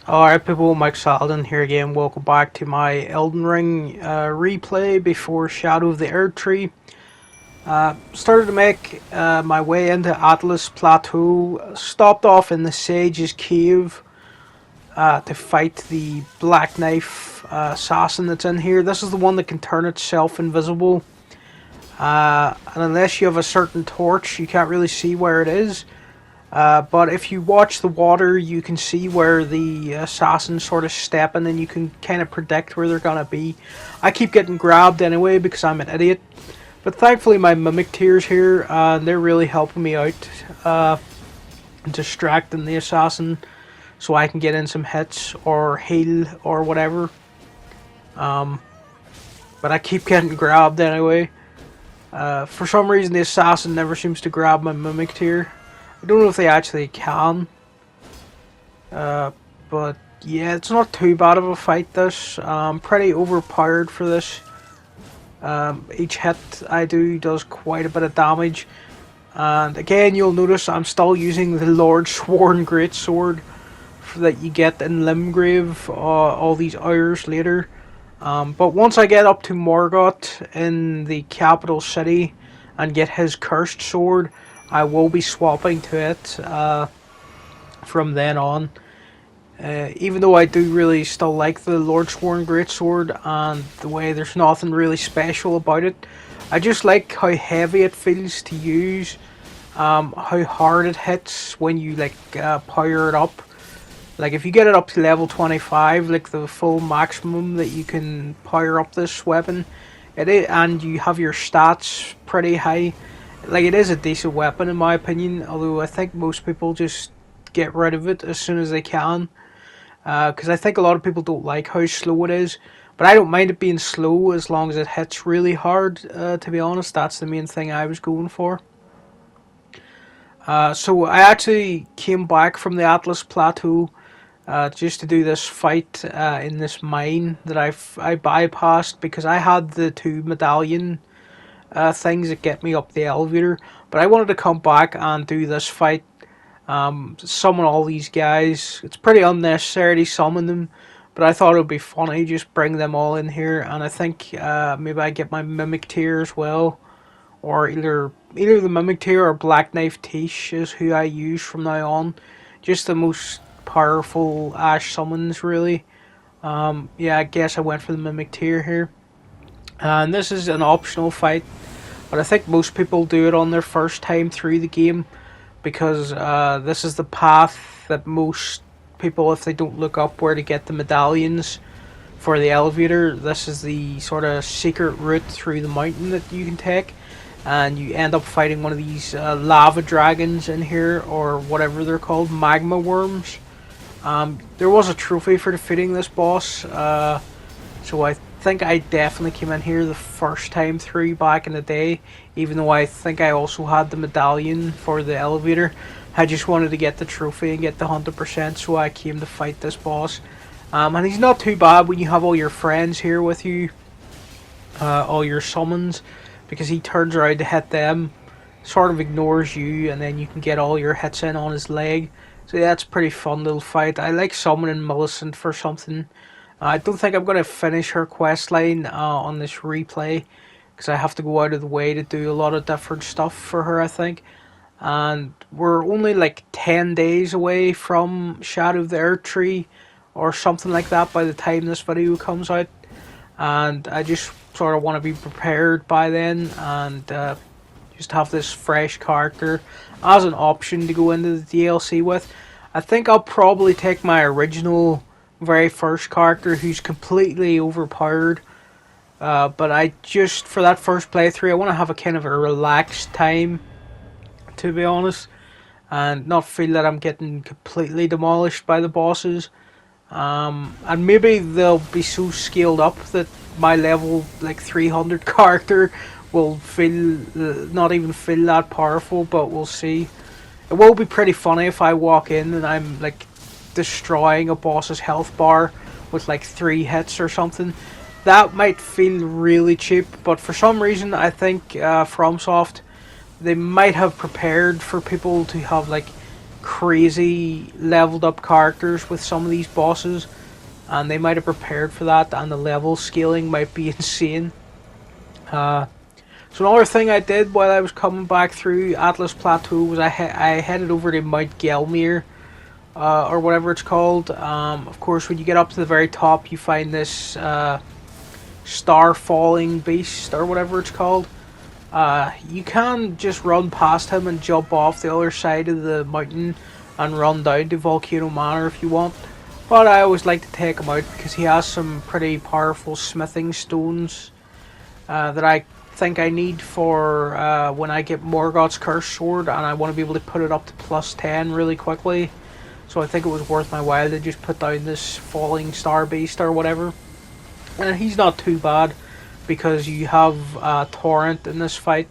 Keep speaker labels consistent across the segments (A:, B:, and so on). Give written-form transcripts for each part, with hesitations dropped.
A: Alright people, Mike Salden here again. Welcome back to my Elden Ring replay before Shadow of the Erdtree. Started to make my way into Altus Plateau. Stopped off in the Sage's Cave to fight the Black Knife assassin that's in here. This is the one that can turn itself invisible. And unless you have a certain torch, you can't really see where it is. But if you watch the water, you can see where the assassins sort of stepping, and you can kind of predict where they're gonna be. I keep getting grabbed anyway because I'm an idiot. But thankfully my Mimic Tears here, they're really helping me out, distracting the assassin so I can get in some hits or heal or whatever. But I keep getting grabbed anyway. For some reason the assassin never seems to grab my Mimic Tear. I don't know if they actually can. But yeah, it's not too bad of a fight this. Pretty overpowered for this. Each hit I do does quite a bit of damage. And again, you'll notice I'm still using the Lord Sworn Greatsword that you get in Limgrave all these hours later. But once I get up to Morgoth in the capital city and get his cursed sword, I will be swapping to it from then on. Even though I do really still like the Lord Sworn Greatsword and the way there's nothing really special about it, I just like how heavy it feels to use, how hard it hits when you power it up. Like if you get it up to level 25, like the full maximum that you can power up this weapon, and you have your stats pretty high. Like it is a decent weapon in my opinion, although I think most people just get rid of it as soon as they can. Because I think a lot of people don't like how slow it is. But I don't mind it being slow as long as it hits really hard, to be honest. That's the main thing I was going for. So I actually came back from the Altus Plateau just to do this fight in this mine that I bypassed because I had the two medallion things that get me up the elevator, but I wanted to come back and do this fight, summon all these guys. It's pretty unnecessary to summon them, but I thought it would be funny just bring them all in here, and I think maybe I get my Mimic Tear as well, or either the Mimic Tear or Black Knife Tish is who I use from now on. Just the most powerful Ash summons really. Yeah, I guess I went for the Mimic Tear here. And this is an optional fight, but I think most people do it on their first time through the game because this is the path that most people, if they don't look up where to get the medallions for the elevator, this is the sort of secret route through the mountain that you can take, and you end up fighting one of these lava dragons in here, or whatever they're called, magma worms. There was a trophy for defeating this boss, so I think I definitely came in here the first time through back in the day, even though I think I also had the medallion for the elevator. I just wanted to get the trophy and get the 100%, so I came to fight this boss. And he's not too bad when you have all your friends here with you, all your summons, because he turns around to hit them, sort of ignores you, and then you can get all your hits in on his leg. So yeah, that's a pretty fun little fight. I like summoning Millicent for something. I don't think I'm going to finish her questline on this replay, because I have to go out of the way to do a lot of different stuff for her, I think. And we're only like 10 days away from Shadow of the Erdtree, or something like that by the time this video comes out. And I just sort of want to be prepared by then, and just have this fresh character as an option to go into the DLC with. I think I'll probably take my original very first character who's completely overpowered, but I just, for that first playthrough, I want to have a kind of a relaxed time, to be honest, and not feel that I'm getting completely demolished by the bosses. And maybe they'll be so scaled up that my level like 300 character will feel not even feel that powerful, but we'll see. It will be pretty funny if I walk in and I'm like destroying a boss's health bar with like 3 hits or something. That might feel really cheap, but for some reason I think FromSoft, they might have prepared for people to have like crazy leveled up characters with some of these bosses, and they might have prepared for that, and the level scaling might be insane. Uh, so another thing I did while I was coming back through Atlas Plateau was I headed over to Mount Gelmir, or whatever it's called. Of course, when you get up to the very top, you find this star falling beast, or whatever it's called. You can just run past him and jump off the other side of the mountain and run down to Volcano Manor if you want. But I always like to take him out because he has some pretty powerful smithing stones that I think I need for when I get Morgoth's Curse Sword, and I want to be able to put it up to plus 10 really quickly. So I think it was worth my while to just put down this falling star beast or whatever. And he's not too bad because you have Torrent in this fight,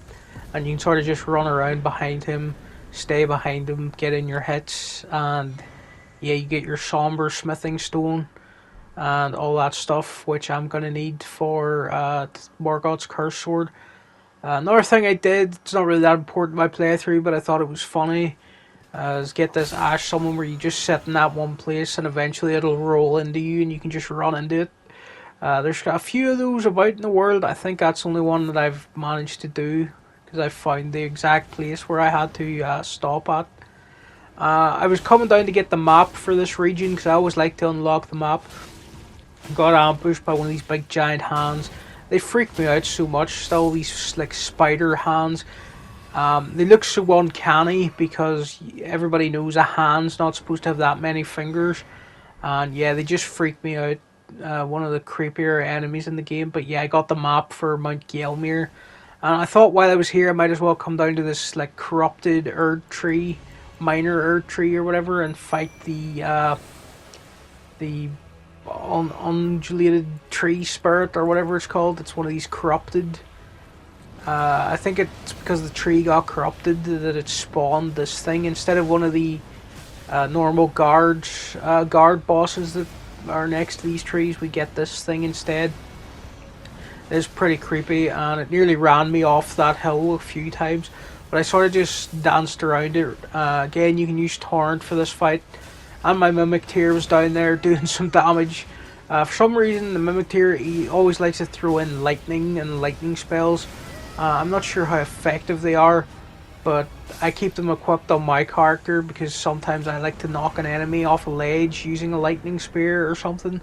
A: and you can sort of just run around behind him, stay behind him, get in your hits, and yeah, you get your Somber Smithing Stone and all that stuff, which I'm going to need for Morgoth's Curse Sword. Another thing I did, it's not really that important in my playthrough, but I thought it was funny, is get this Ash Summon where you just sit in that one place and eventually it'll roll into you and you can just run into it. There's a few of those about in the world. I think that's the only one that I've managed to do because I found the exact place where I had to stop at. I was coming down to get the map for this region because I always like to unlock the map. Got ambushed by one of these big giant hands. They freak me out so much. Still, these like spider hands. They look so uncanny because everybody knows a hand's not supposed to have that many fingers. And yeah, they just freak me out. One of the creepier enemies in the game. But yeah, I got the map for Mount Gelmir. And I thought while I was here I might as well come down to this like corrupted Erdtree, minor Erdtree or whatever, and fight the undulated tree spirit or whatever it's called. It's one of these corrupted. I think it's because the tree got corrupted that it spawned this thing instead of one of the normal guard bosses that are next to these trees. We get this thing instead. It's pretty creepy, and it nearly ran me off that hill a few times, but I sort of just danced around it. Again, you can use Torrent for this fight, and my Mimic Tier was down there doing some damage. For some reason, the Mimic Tier, he always likes to throw in lightning and lightning spells. I'm not sure how effective they are, but I keep them equipped on my character because sometimes I like to knock an enemy off a ledge using a lightning spear or something.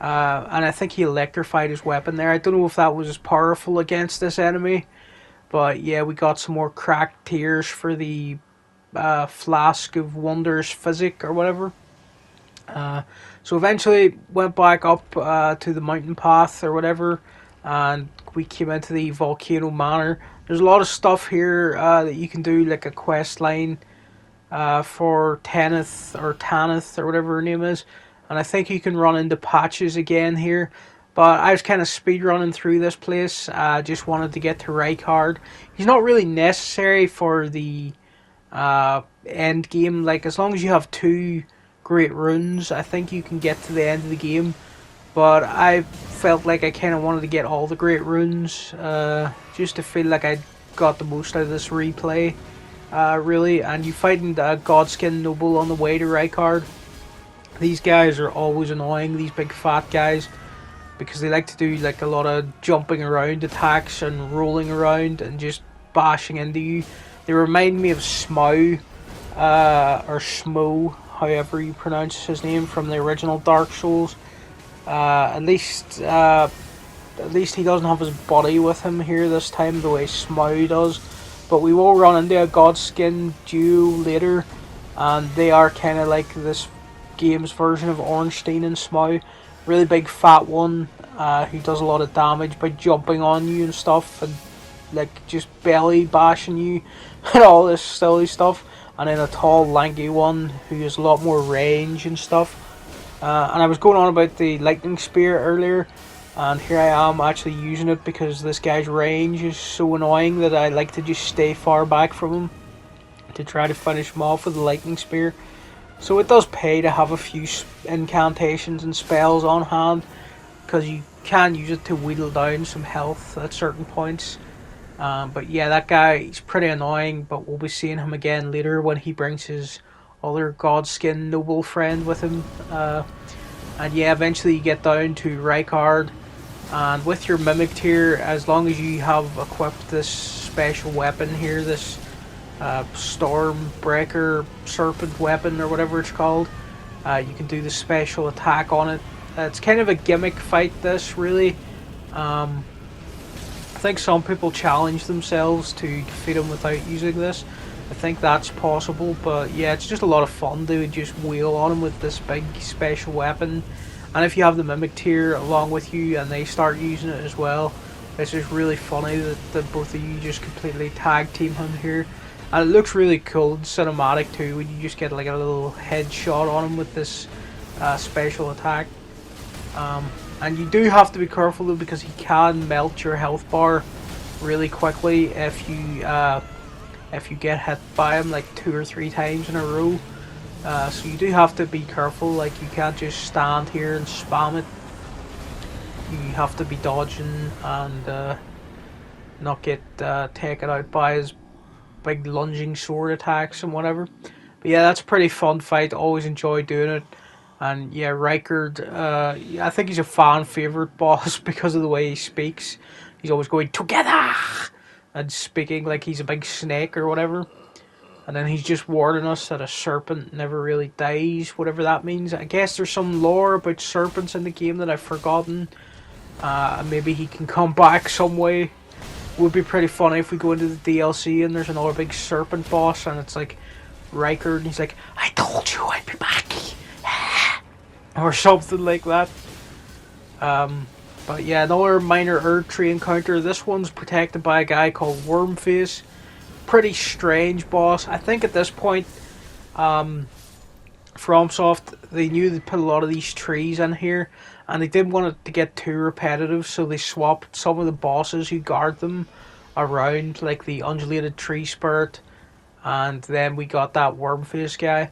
A: And I think he electrified his weapon there. I don't know if that was powerful against this enemy, but yeah, we got some more cracked tiers for the Flask of Wonders Physic or whatever. So eventually went back up to the mountain path or whatever, and we came into the Volcano Manor. There's a lot of stuff here that you can do, like a quest line for Tanith or whatever her name is, and I think you can run into patches again here. But I was kind of speed running through this place. I just wanted to get to Rykard. He's not really necessary for the end game. Like, as long as you have 2 great runes, I think you can get to the end of the game. But I felt like I kind of wanted to get all the great runes, just to feel like I got the most out of this replay, really. And you fighting the Godskin Noble on the way to Rykard. These guys are always annoying, these big fat guys, because they like to do like a lot of jumping around attacks and rolling around and just bashing into you. They remind me of Smough, or Smo, however you pronounce his name, from the original Dark Souls. At least he doesn't have his body with him here this time the way Smough does. But we will run into a Godskin duo later, and they are kind of like this game's version of Ornstein and Smough. Really big fat one who does a lot of damage by jumping on you and stuff, and like just belly bashing you and all this silly stuff. And then a tall lanky one who has a lot more range and stuff. And I was going on about the lightning spear earlier, and here I am actually using it because this guy's range is so annoying that I like to just stay far back from him to try to finish him off with the lightning spear. So it does pay to have a few incantations and spells on hand, because you can use it to wheedle down some health at certain points. But yeah, that guy, he's pretty annoying, but we'll be seeing him again later when he brings his other godskin noble friend with him. And yeah, eventually you get down to Rykard, and with your Mimic tier, as long as you have equipped this special weapon here, this Stormbreaker Serpent weapon or whatever it's called, you can do the special attack on it. It's kind of a gimmick fight, this, really. I think some people challenge themselves to defeat him without using this. I think that's possible, but yeah, it's just a lot of fun to just wheel on him with this big special weapon. And if you have the Mimic tier along with you and they start using it as well, it's just really funny that both of you just completely tag team him here. And it looks really cool and cinematic too, when you just get like a little headshot on him with this special attack. And you do have to be careful though, because he can melt your health bar really quickly if you get hit by him like 2 or 3 times in a row. So you do have to be careful, like you can't just stand here and spam it. You have to be dodging and not get taken out by his big lunging sword attacks and whatever. But yeah, that's a pretty fun fight, always enjoy doing it. And yeah, Rykard, I think he's a fan favourite boss because of the way he speaks. He's always going, "Together!" and speaking like he's a big snake or whatever. And then he's just warning us that a serpent never really dies, whatever that means. I guess there's some lore about serpents in the game that I've forgotten. Maybe he can come back some way. Would be pretty funny if we go into the DLC and there's another big serpent boss and it's like Rykard and he's like, "I told you I'd be back." Or something like that. But yeah, another minor Erdtree encounter. This one's protected by a guy called Wormface. Pretty strange boss. I think at this point, FromSoft, they knew they'd put a lot of these trees in here, and they didn't want it to get too repetitive, so they swapped some of the bosses who guard them around, like the undulated tree spirit, and then we got that Wormface guy.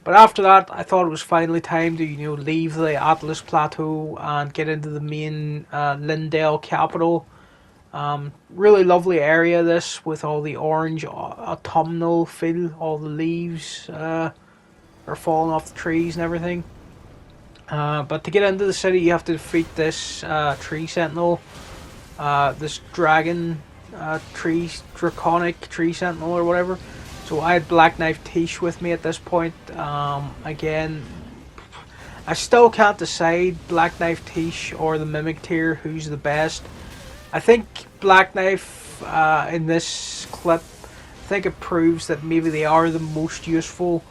A: But after that, I thought it was finally time to, leave the Atlas Plateau and get into the main Lindale capital. Really lovely area this, with all the orange autumnal feel, all the leaves are falling off the trees and everything. But to get into the city you have to defeat this tree sentinel, this dragon draconic tree sentinel or whatever. So I had Black Knife Tish with me at this point. Again, I still can't decide Black Knife Tish or the Mimic tier who's the best. I think Black Knife in this clip, I think it proves that maybe they are the most useful,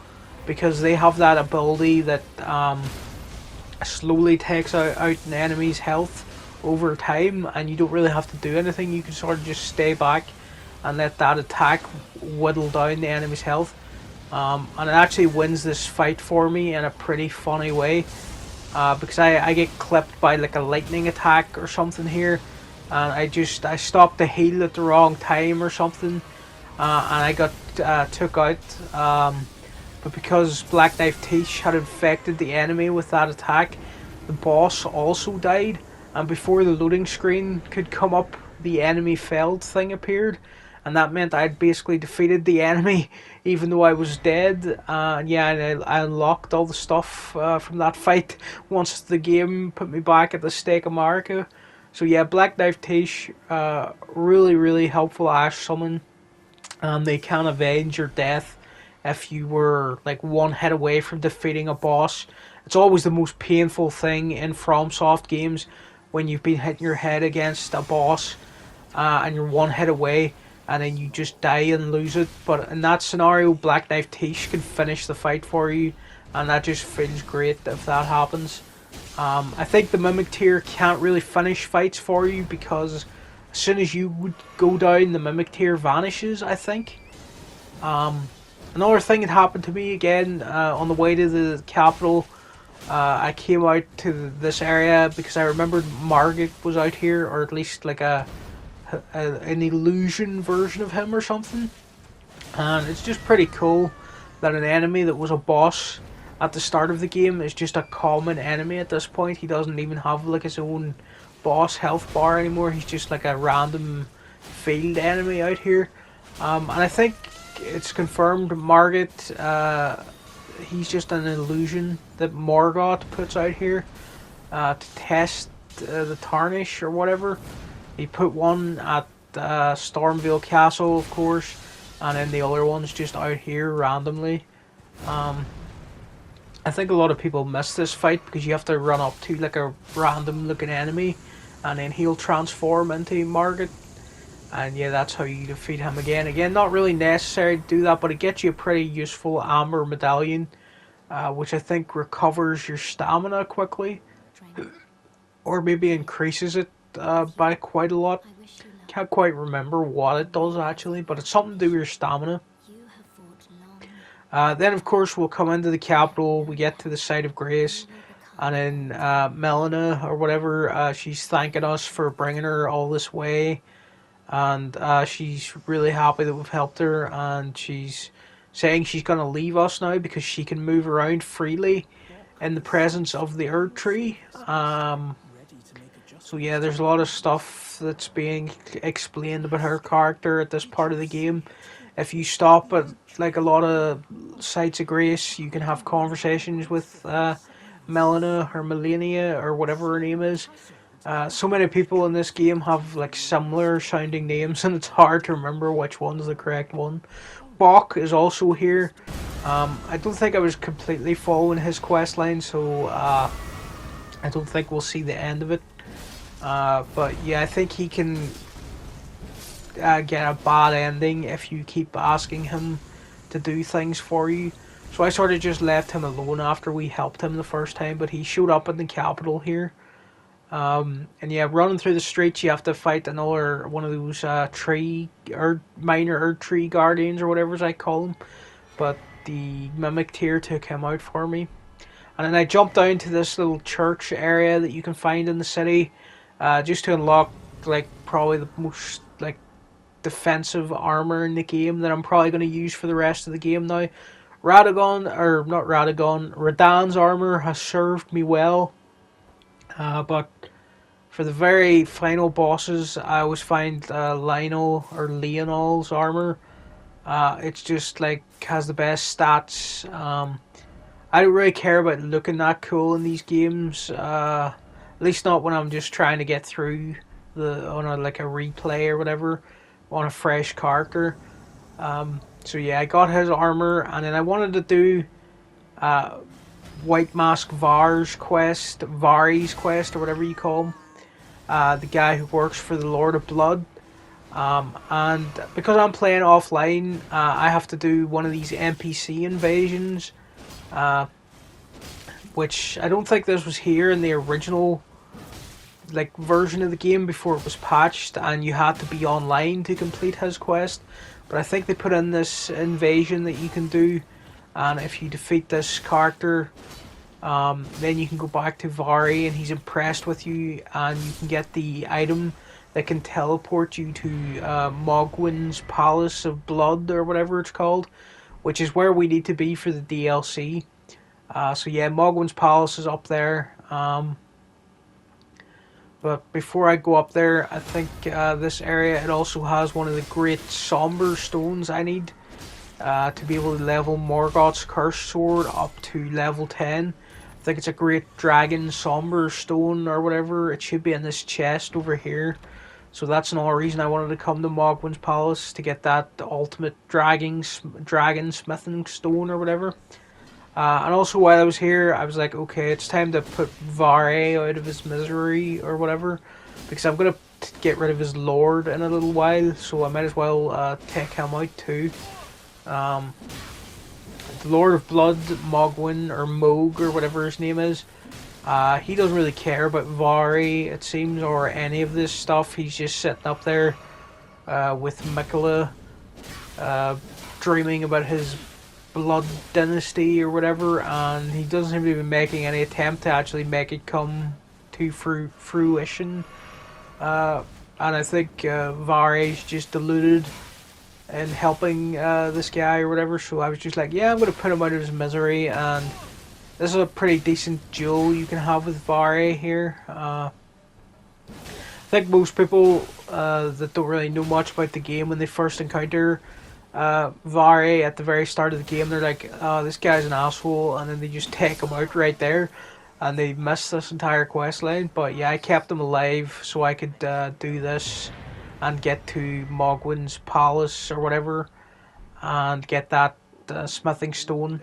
A: because they have that ability that slowly takes out an enemy's health over time, and you don't really have to do anything. You can sort of just stay back and let that attack whittle down the enemy's health. And it actually wins this fight for me in a pretty funny way, because I get clipped by like a lightning attack or something here, and I stopped the heal at the wrong time or something, and I got took out. But because Black Knife Tish had infected the enemy with that attack, the boss also died, and before the loading screen could come up, the enemy failed thing appeared, and that meant I'd basically defeated the enemy even though I was dead. Yeah, I unlocked all the stuff from that fight once the game put me back at the Stake of Marika. So yeah, Black Knife Tish, really helpful Ash summon. They can avenge your death if you were like one hit away from defeating a boss. It's always the most painful thing in FromSoft games, when you've been hitting your head against a boss and you're one hit away and then you just die and lose it. But in that scenario, Black Knife Tish can finish the fight for you, and that just feels great if that happens. I think the Mimic tier can't really finish fights for you, because as soon as you would go down, the Mimic tier vanishes, I think. Another thing that happened to me again on the way to the capital, I came out to this area because I remembered Margit was out here, or at least like an illusion version of him or something. And it's just pretty cool that an enemy that was a boss at the start of the game is just a common enemy at this point. He doesn't even have like his own boss health bar anymore. He's just like a random field enemy out here. And I think it's confirmed Margit he's just an illusion that Morgoth puts out here to test the tarnish or whatever. He put one at Stormvale Castle, of course, and then the other one's just out here randomly. I think a lot of people miss this fight because you have to run up to like a random looking enemy, and then he'll transform into Margit. And yeah, that's how you defeat him again. Again, not really necessary to do that, but it gets you a pretty useful amber medallion, which I think recovers your stamina quickly, or maybe increases it by quite a lot. Can't quite remember what it does actually, but it's something to do with your stamina. Then of course we'll come into the capital, we get to the site of grace, and then Malenia or whatever, she's thanking us for bringing her all this way, and she's really happy that we've helped her, and she's saying she's going to leave us now because she can move around freely in the presence of the Erdtree. So yeah, there's a lot of stuff that's being explained about her character at this part of the game. If you stop at like a lot of sites of grace, you can have conversations with Malenia or Malenia or whatever her name is. So many people in this game have like similar sounding names, and it's hard to remember which one's the correct one. Bok is also here. I don't think I was completely following his quest line, so I don't think we'll see the end of it. But yeah, I think he can get a bad ending if you keep asking him to do things for you. So I sort of just left him alone after we helped him the first time, but he showed up in the capital here. And yeah, running through the streets, you have to fight another one of those minor Erdtree guardians or whatever as I call them. But the mimic tier took him out for me. And then I jumped down to this little church area that you can find in the city, just to unlock like probably the most like defensive armor in the game that I'm probably going to use for the rest of the game now. Radagon's armor has served me well, but for the very final bosses, I always find Leonel's armor. It's just like has the best stats. I don't really care about looking that cool in these games. At least not when I'm just trying to get through on a replay or whatever on a fresh character. So yeah, I got his armor, and then I wanted to do White Mask Vari's quest, or whatever you call him. The guy who works for the Lord of Blood. And because I'm playing offline, I have to do one of these NPC invasions, which I don't think this was here in the original version of the game before it was patched, and you had to be online to complete his quest. But I think they put in this invasion that you can do, and if you defeat this character, then you can go back to Vari and he's impressed with you, and you can get the item that can teleport you to Mogwin's Palace of Blood or whatever it's called, which is where we need to be for the DLC. So yeah, Mogwin's Palace is up there. But before I go up there, I think this area, it also has one of the great somber stones I need to be able to level Morgoth's Cursed Sword up to level 10. I think it's a great dragon somber stone or whatever. It should be in this chest over here. So that's another reason I wanted to come to Mogwin's Palace, to get that ultimate dragon smithing stone or whatever. And also while I was here, I was like, okay, it's time to put Vari out of his misery or whatever, because I'm going to get rid of his lord in a little while, so I might as well take him out too. The Lord of Blood, Mogwin, or Moog, or whatever his name is, he doesn't really care about Vari, it seems, or any of this stuff. He's just sitting up there with Mikola, dreaming about his blood dynasty or whatever, and he doesn't seem to be making any attempt to actually make it come to fruition. And I think Vari's just deluded in helping this guy or whatever, so I was just like, yeah, I'm going to put him out of his misery, and this is a pretty decent duel you can have with Vari here. I think most people that don't really know much about the game, when they first encounter Vari at the very start of the game. They're like, "Oh, this guy's an asshole," and then they just take him out right there, and they miss this entire quest line. But yeah, I kept him alive so I could do this and get to Mogwin's palace or whatever, and get that smithing stone.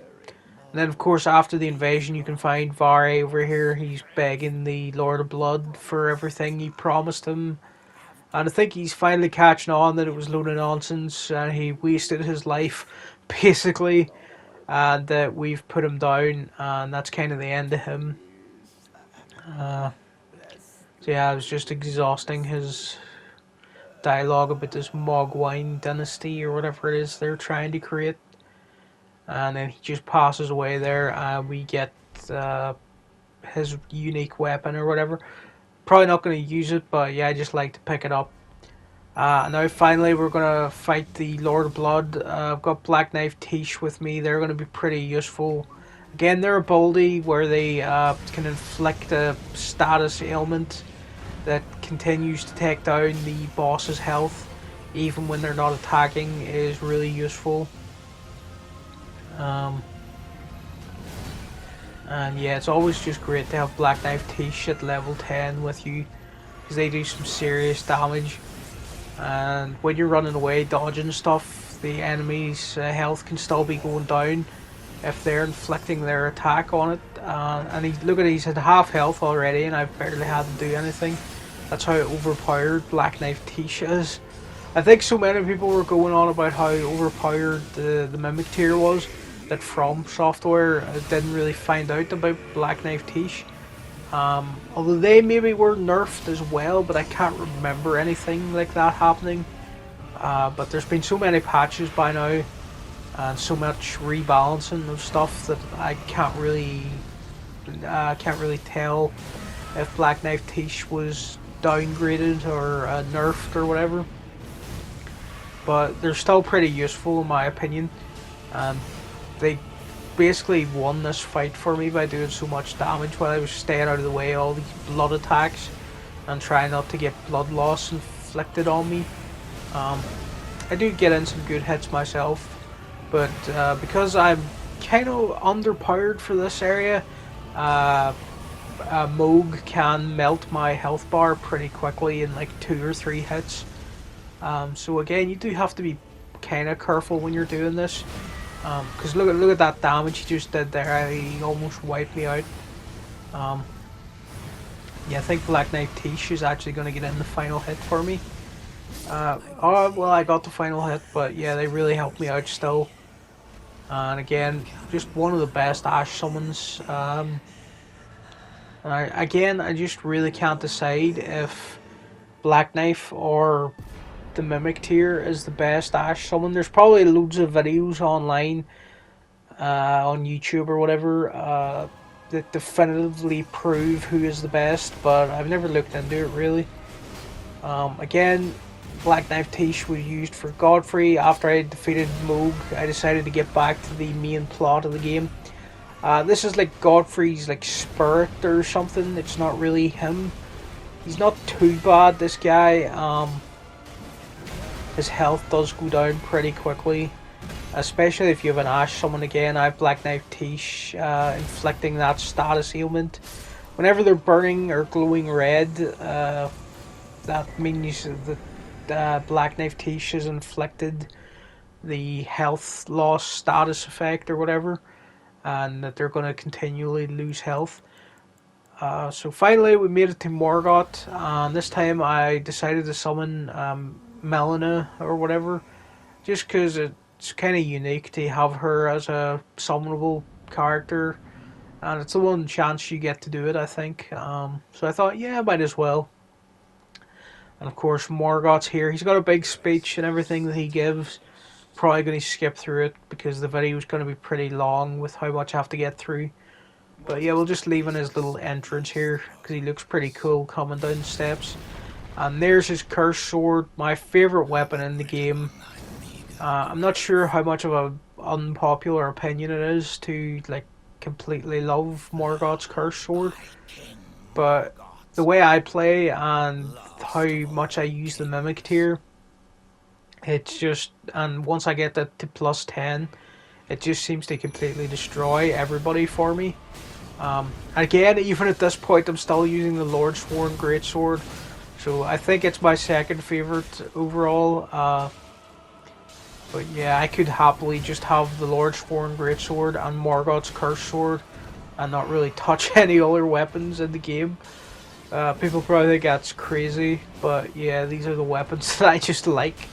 A: And then, of course, after the invasion, you can find Vari over here. He's begging the Lord of Blood for everything he promised him. And I think he's finally catching on that it was a load of nonsense and he wasted his life, basically. And that we've put him down, and that's kind of the end of him. Uh, so yeah, it was just exhausting his dialogue about this Mogwine dynasty or whatever it is they're trying to create. And then he just passes away there, and we get uh, his unique weapon or whatever. Probably not going to use it, but yeah, I just like to pick it up. Now finally we're going to fight the Lord of Blood. I've got Black Knife Tish with me. They're going to be pretty useful. Again, their ability where they can inflict a status ailment that continues to take down the boss's health even when they're not attacking is really useful. Um, and yeah, it's always just great to have Black Knife Tish at level 10 with you because they do some serious damage. And when you're running away, dodging stuff, the enemy's health can still be going down if they're inflicting their attack on it. And look at it, he's at half health already, and I've barely had to do anything. That's how overpowered Black Knife Tish is. I think so many people were going on about how overpowered the Mimic tier was that From Software didn't really find out about Black Knife Tish. Although they maybe were nerfed as well, but I can't remember anything like that happening. But there's been so many patches by now, and so much rebalancing of stuff that I can't really tell if Black Knife Tish was downgraded or nerfed or whatever. But they're still pretty useful in my opinion. They basically won this fight for me by doing so much damage while I was staying out of the way of all these blood attacks and trying not to get blood loss inflicted on me. I do get in some good hits myself, but because I'm kind of underpowered for this area, Moog can melt my health bar pretty quickly in like 2 or 3 hits. So again, you do have to be kind of careful when you're doing this. Because look at that damage he just did there. He almost wiped me out. Yeah, I think Black Knife Tish is actually going to get in the final hit for me. Oh, well, I got the final hit, but yeah, they really helped me out still. And again, just one of the best Ash summons. Again, I just really can't decide if Black Knife or the Mimic tier is the best Ash summon. There's probably loads of videos online on YouTube or whatever that definitively prove who is the best, but I've never looked into it really. Again, Black Knife Tish was used for Godfrey. After I defeated Moog, I decided to get back to the main plot of the game. This is like Godfrey's like spirit or something. It's not really him. He's not too bad, this guy. His health does go down pretty quickly, especially if you have an Ash summon again. I have Black Knife Tish inflicting that status ailment. Whenever they're burning or glowing red, that means that Black Knife Tish has inflicted the health loss status effect or whatever, and that they're going to continually lose health. So finally we made it to Morgott, and this time I decided to summon Malenia or whatever, just because it's kind of unique to have her as a summonable character, and it's the one chance you get to do it, I think. So I thought, yeah, might as well. And of course, Morgott's here. He's got a big speech and everything that he gives. Probably going to skip through it because the video is going to be pretty long with how much I have to get through. But yeah, we'll just leave in his little entrance here because he looks pretty cool coming down the steps. And there's his cursed sword, my favourite weapon in the game. I'm not sure how much of an unpopular opinion it is to like completely love Morgott's cursed sword, but the way I play and how much I use the Mimic tier, It's just, and once I get that to plus 10, it just seems to completely destroy everybody for me. Again, even at this point, I'm still using the Lordsworn Greatsword, so I think it's my second favorite overall. But yeah, I could happily just have the Lordsworn Greatsword and Morgoth's Curse Sword, and not really touch any other weapons in the game. People probably think that's crazy, but yeah, these are the weapons that I just like.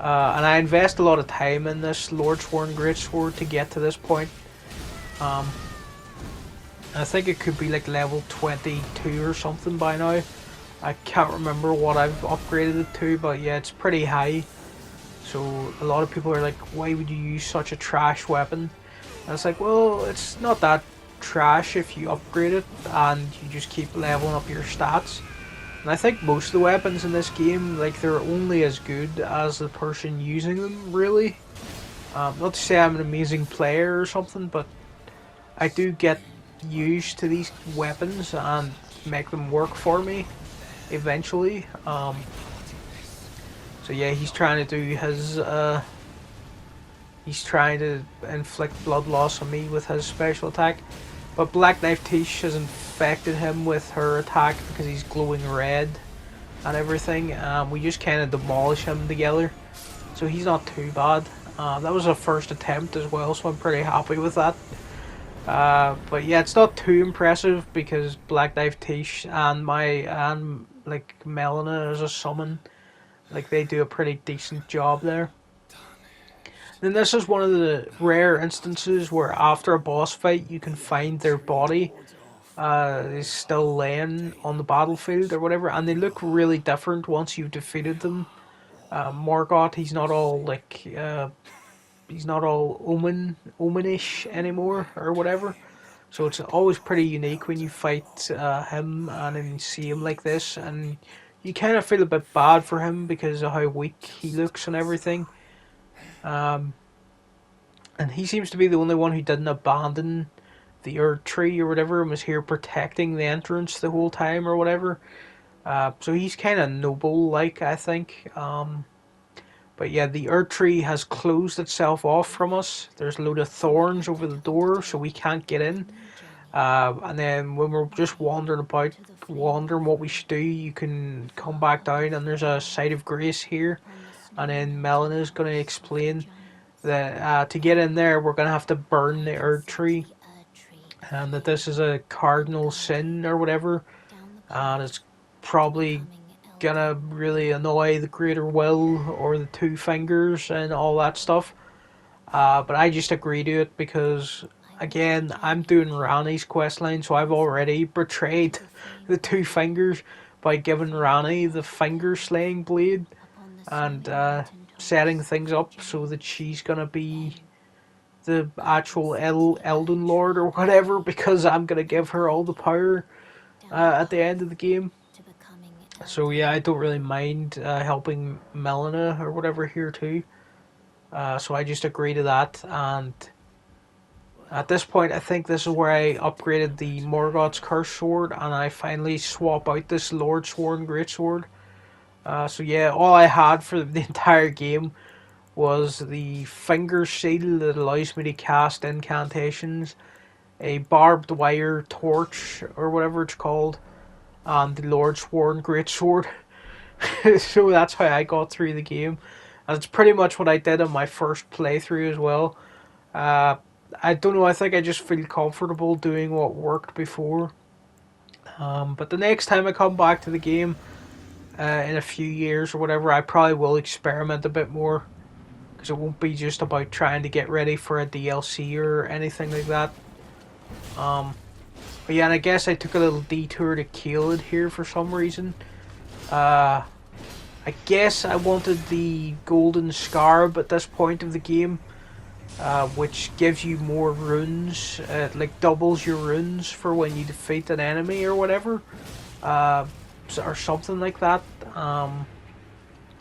A: And I invest a lot of time in this Lordsworn Greatsword to get to this point. Um, I think it could be like level 22 or something by now. I can't remember what I've upgraded it to, but yeah, it's pretty high. So a lot of people are like, why would you use such a trash weapon? And it's like, well, it's not that trash if you upgrade it and you just keep leveling up your stats. And I think most of the weapons in this game, like, they're only as good as the person using them, really. Not to say I'm an amazing player or something, but I do get used to these weapons and make them work for me eventually. So yeah, he's trying to do his, he's trying to inflict blood loss on me with his special attack. But Black Knife Tish has infected him with her attack because he's glowing red and everything. We just kind of demolish him together, so he's not too bad. That was a first attempt as well, so I'm pretty happy with that. But yeah, it's not too impressive because Black Knife Tish and like Malenia as a summon, like, they do a pretty decent job there. Then this is one of the rare instances where after a boss fight you can find their body is still laying on the battlefield or whatever, and they look really different once you've defeated them. Morgoth, he's not all like he's not all omenish anymore or whatever. So it's always pretty unique when you fight him and then you see him like this, and you kind of feel a bit bad for him because of how weak he looks and everything. And he seems to be the only one who didn't abandon the Erdtree or whatever and was here protecting the entrance the whole time or whatever. So he's kind of noble-like, I think. But yeah, the Erdtree has closed itself off from us. There's a load of thorns over the door, so we can't get in. And then when we're just wandering about, wondering what we should do, you can come back down and there's a site of grace here. And then Melena's going to explain that to get in there, we're going to have to burn the Erdtree. And that this is a cardinal sin or whatever. And it's probably gonna really annoy the Greater Will or the Two Fingers and all that stuff. But I just agree to it because, again, I'm doing Ranni's questline, so I've already betrayed the Two Fingers by giving Ranni the finger slaying blade and setting things up so that she's gonna be the actual Elden Lord or whatever, because I'm gonna give her all the power at the end of the game. So yeah, I don't really mind helping Malenia or whatever here too. So I just agree to that, and at this point I think this is where I upgraded the Morgoth's Curse Sword and I finally swap out this Lordsworn Greatsword. So yeah, all I had for the entire game was the finger seal that allows me to cast incantations, a barbed wire torch or whatever it's called, and the Lordsworn Greatsword. So that's how I got through the game, and it's pretty much what I did on my first playthrough as well. I don't know, I think I just feel comfortable doing what worked before. But the next time I come back to the game, in a few years or whatever, I probably will experiment a bit more, because it won't be just about trying to get ready for a DLC or anything like that. But yeah, and I guess I took a little detour to Caelid here for some reason. I guess I wanted the Golden Scarab at this point of the game, which gives you more runes. It like doubles your runes for when you defeat an enemy or whatever, or something like that. And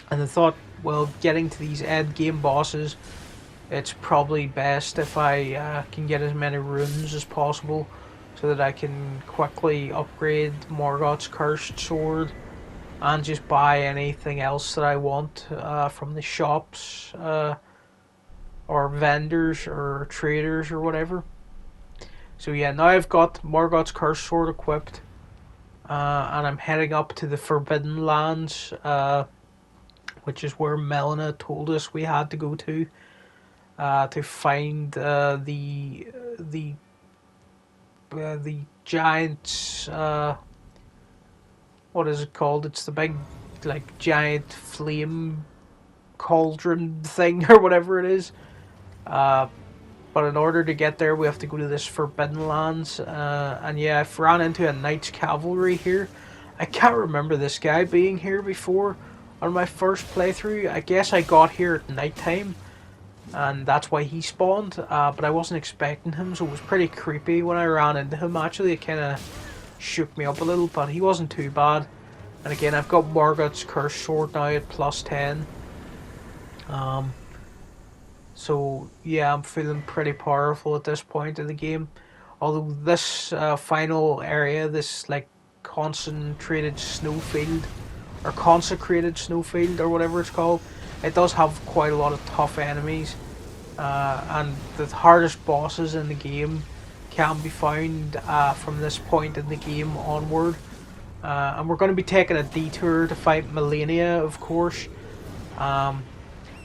A: I thought, well, getting to these end game bosses, it's probably best if I can get as many runes as possible, so that I can quickly upgrade Morgoth's Cursed Sword and just buy anything else that I want from the shops or vendors or traders or whatever. So yeah, now I've got Morgoth's Curse Sword equipped, and I'm heading up to the Forbidden Lands, which is where Malenia told us we had to go to find the giant what is it called? It's the big like giant flame cauldron thing or whatever it is. Uh, but in order to get there, we have to go to this Forbidden Lands. And yeah, I've ran into a Knights Cavalry here. I can't remember this guy being here before on my first playthrough. I guess I got here at night time, and that's why he spawned. But I wasn't expecting him, so it was pretty creepy when I ran into him. Actually, it kind of shook me up a little, but he wasn't too bad. And again, I've got Morgoth's Curse Sword now at +10. So yeah, I'm feeling pretty powerful at this point in the game. Although this final area, this like concentrated snowfield, or consecrated snowfield, or whatever it's called, it does have quite a lot of tough enemies. And the hardest bosses in the game can be found from this point in the game onward. And we're going to be taking a detour to fight Malenia, of course.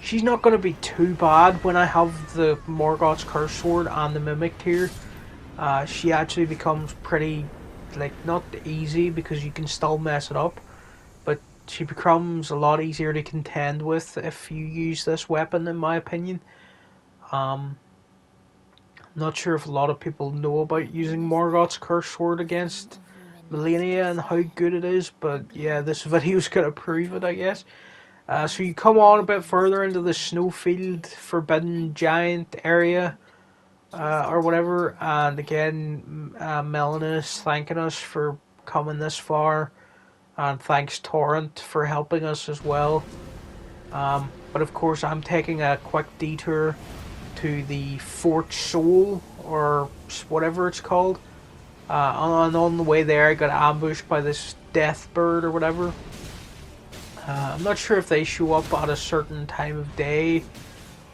A: She's not going to be too bad when I have the Morgoth's Curse Sword and the Mimic here. She actually becomes pretty, like, not easy because you can still mess it up, but she becomes a lot easier to contend with if you use this weapon, in my opinion. I'm not sure if a lot of people know about using Morgoth's Curse Sword against Malenia and how good it is, but yeah, this video's gonna prove it, I guess. So you come on a bit further into the Snowfield Forbidden Giant area, or whatever, and again, Malenia is thanking us for coming this far, and thanks Torrent for helping us as well. But of course, I'm taking a quick detour to the Fort Soul, or whatever it's called. And on the way there, I got ambushed by this death bird or whatever. I'm not sure if they show up at a certain time of day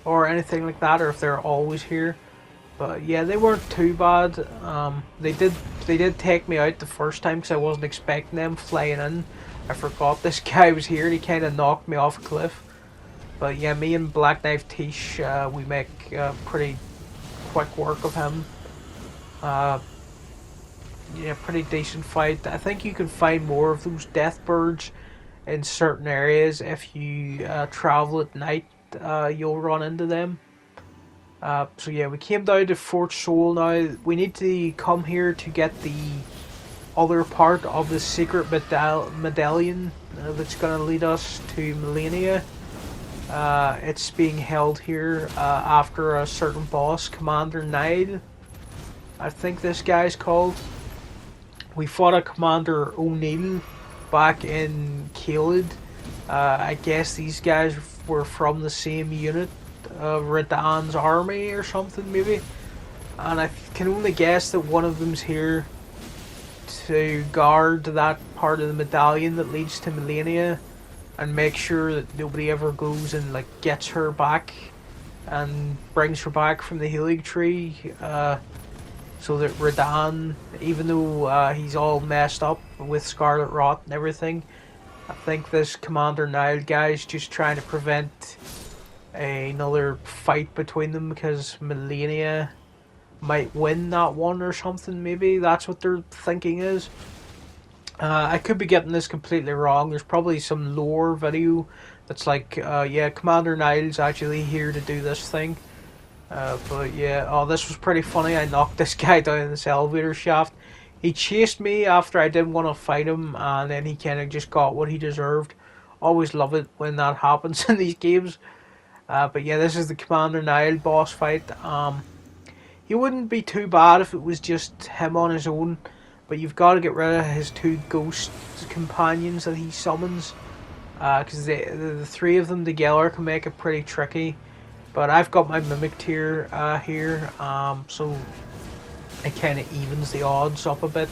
A: or anything like that, or if they're always here. But yeah, they weren't too bad. They did take me out the first time because I wasn't expecting them flying in. I forgot this guy was here and he kind of knocked me off a cliff. But yeah, me and Black Knife Tish, we make pretty quick work of him. Yeah, pretty decent fight. I think you can find more of those death birds in certain areas. If you travel at night, you'll run into them. So yeah, we came down to Fort Soul now. We need to come here to get the other part of the secret medallion that's going to lead us to Malenia. It's being held here after a certain boss, Commander Nile, I think this guy's called. We fought a Commander O'Neill back in Caelid. I guess these guys were from the same unit of Radan's army or something, maybe. And I can only guess that one of them's here to guard that part of the medallion that leads to Malenia and make sure that nobody ever goes and like gets her back and brings her back from the Erdtree. So that Radan, even though he's all messed up with Scarlet Rot and everything, I think this Commander Nile guy's just trying to prevent another fight between them because Malenia might win that one or something, maybe. That's what their thinking is. I could be getting this completely wrong. There's probably some lore video that's like, yeah, Commander Nile's actually here to do this thing. But yeah, oh, this was pretty funny. I knocked this guy down in this elevator shaft. He chased me after I didn't want to fight him, and then he kind of just got what he deserved. Always love it when that happens in these games. But yeah, this is the Commander Nile boss fight. He wouldn't be too bad if it was just him on his own, but you've got to get rid of his two ghost companions that he summons, because the three of them together can make it pretty tricky. But I've got my Mimic tier here, so it kind of evens the odds up a bit.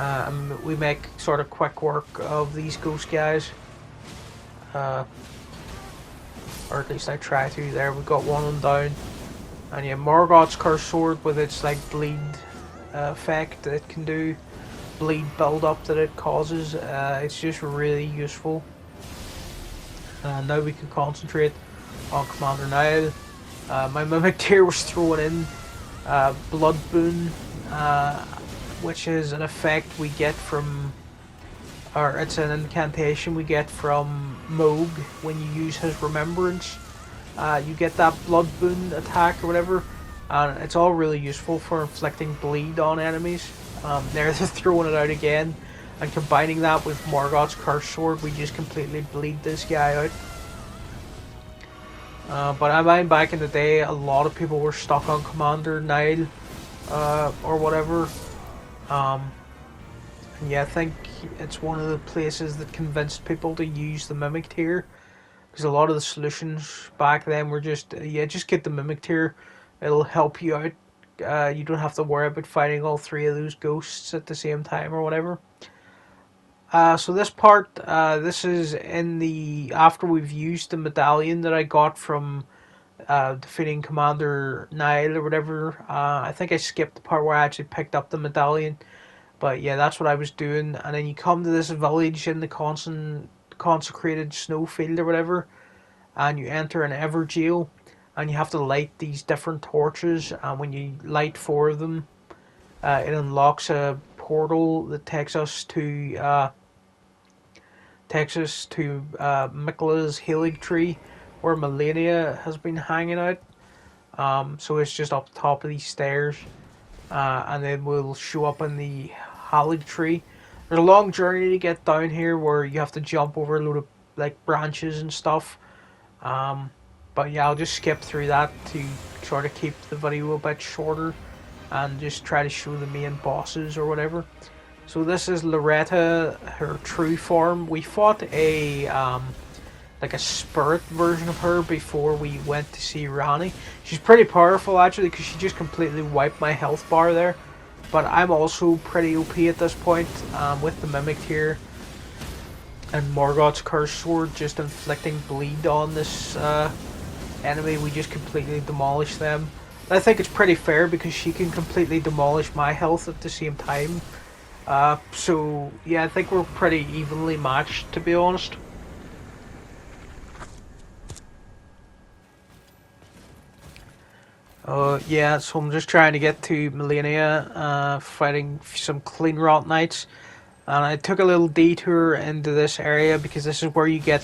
A: and we make sort of quick work of these ghost guys. Or at least I try to. There, we got one of them down. And yeah, Morgoth's Curse Sword with its like bleed effect that it can do, bleed build up that it causes. It's just really useful. Now we can concentrate on Commander Nile. My Mimic Tear was throwing in Blood Boon, which is an effect we get from, or it's an incantation we get from Moog when you use his Remembrance. You get that Blood Boon attack or whatever, and it's all really useful for inflicting bleed on enemies. They're throwing it out again, and combining that with Morgoth's Curse Sword, we just completely bleed this guy out. But I mind back in the day, a lot of people were stuck on Commander Nile, or whatever. And yeah, I think it's one of the places that convinced people to use the Mimic Tear. Because a lot of the solutions back then were just, just get the Mimic Tear. It'll help you out. You don't have to worry about fighting all three of those ghosts at the same time or whatever. So this part, this is in the, after we've used the medallion that I got from defeating Commander Nile or whatever. I think I skipped the part where I actually picked up the medallion. But yeah, that's what I was doing. And then you come to this village in the consecrated snowfield or whatever, and you enter an Everjail, and you have to light these different torches, and when you light 4 of them, it unlocks a portal that takes us to Mikla's Erdtree, where Malenia has been hanging out. So it's just up the top of these stairs, and then we'll show up in the Erdtree. There's a long journey to get down here where you have to jump over a load of like branches and stuff. But yeah, I'll just skip through that to sort of keep the video a bit shorter and just try to show the main bosses or whatever. So this is Loretta, her true form. We fought a like a spirit version of her before we went to see Ranni. She's pretty powerful actually because she just completely wiped my health bar there. But I'm also pretty OP at this point, with the Mimic here and Morgoth's Curse Sword just inflicting bleed on this enemy. We just completely demolish them. I think it's pretty fair because she can completely demolish my health at the same time. So yeah, I think we're pretty evenly matched, to be honest. Yeah, so I'm just trying to get to Malenia, fighting some clean rot knights. And I took a little detour into this area because this is where you get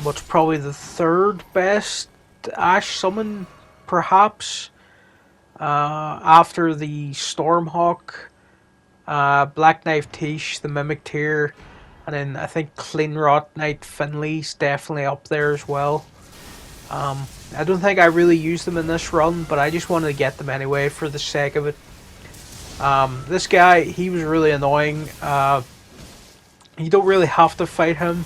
A: what's probably the 3rd best Ash summon, perhaps. After the Stormhawk, Black Knife Tish, the Mimic Tear, and then I think Clean Rot Knight Finley's definitely up there as well. I don't think I really used them in this run, but I just wanted to get them anyway for the sake of it. This guy, he was really annoying. You don't really have to fight him.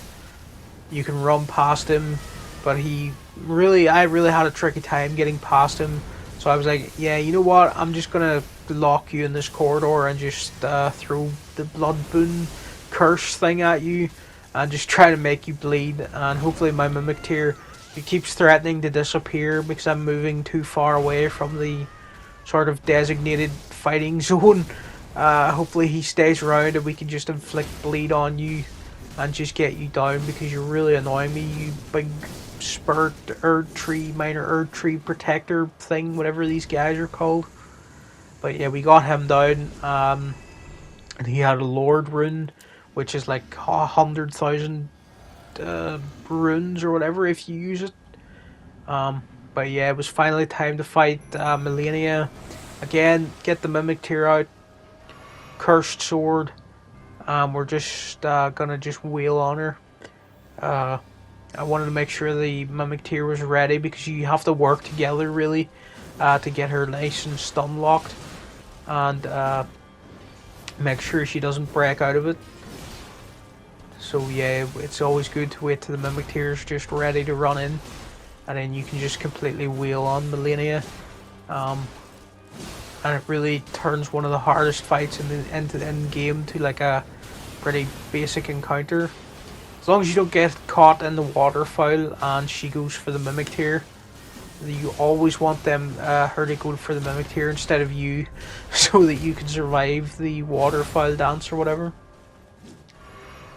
A: You can run past him, but I really had a tricky time getting past him. So I was like, yeah, you know what? I'm just gonna lock you in this corridor and just throw the Blood Boon curse thing at you and just try to make you bleed. And hopefully my Mimic Tear, it keeps threatening to disappear because I'm moving too far away from the sort of designated fighting zone. Hopefully he stays around and we can just inflict bleed on you and just get you down because you're really annoying me, you big Spirit Erdtree, minor Erdtree protector thing, whatever these guys are called. But yeah, we got him down. And he had a Lord rune, which is like 100,000 runes or whatever if you use it. But yeah, it was finally time to fight Malenia. Again, get the Mimic Tear out. Cursed Sword. We're just gonna just wheel on her. I wanted to make sure the Mimic Tear was ready because you have to work together really to get her nice and stun locked. And make sure she doesn't break out of it. So yeah, it's always good to wait till the Mimic Tear's just ready to run in, and then you can just completely wheel on Malenia. and it really turns one of the hardest fights in the end game to like a pretty basic encounter. As long as you don't get caught in the waterfowl and she goes for the mimic tier, you always want her to go for the mimic tier instead of you, so that you can survive the waterfowl dance or whatever.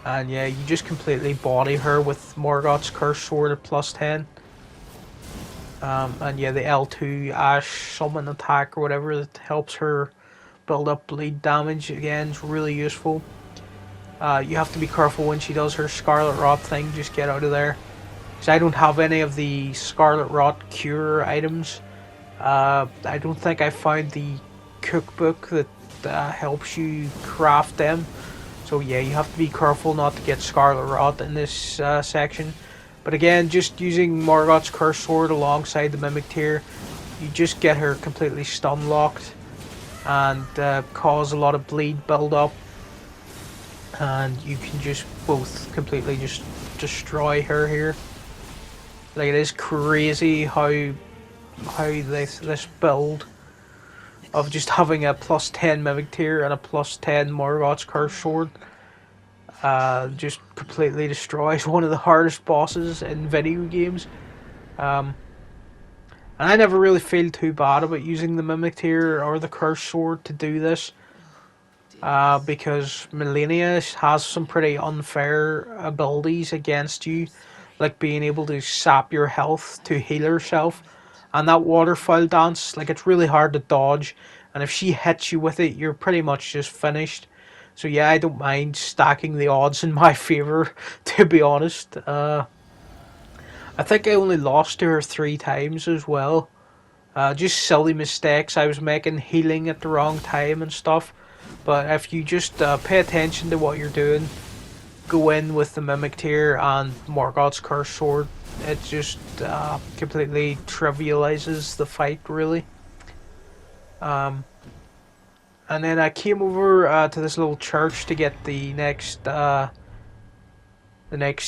A: And yeah, you just completely body her with Morgoth's Curse Sword at +10. And yeah, the L2 Ash Summon attack or whatever that helps her build up bleed damage again is really useful. You have to be careful when she does her Scarlet Rot thing, just get out of there. Because I don't have any of the Scarlet Rot cure items. I don't think I found the cookbook that helps you craft them. So yeah, you have to be careful not to get Scarlet Rot in this section. But again, just using Morgoth's Curse Sword alongside the Mimic tier, you just get her completely stun locked and cause a lot of bleed build up. And you can just both completely just destroy her here. Like, it is crazy how this build of just having a +10 Mimic tier and a +10 Morgoth's Curse Sword just completely destroys one of the hardest bosses in video games. And I never really feel too bad about using the Mimic tier or the Curse Sword to do this. Because Malenia has some pretty unfair abilities against you, like being able to sap your health to heal herself, and that waterfowl dance, like, it's really hard to dodge, and if she hits you with it, you're pretty much just finished. So yeah, I don't mind stacking the odds in my favour, to be honest. I think I only lost to her 3 times as well. Just silly mistakes I was making, healing at the wrong time and stuff. But if you just pay attention to what you're doing, go in with the Mimic tier and Morgoth's Curse Sword, it just completely trivializes the fight, really. And then I came over to this little church to get the next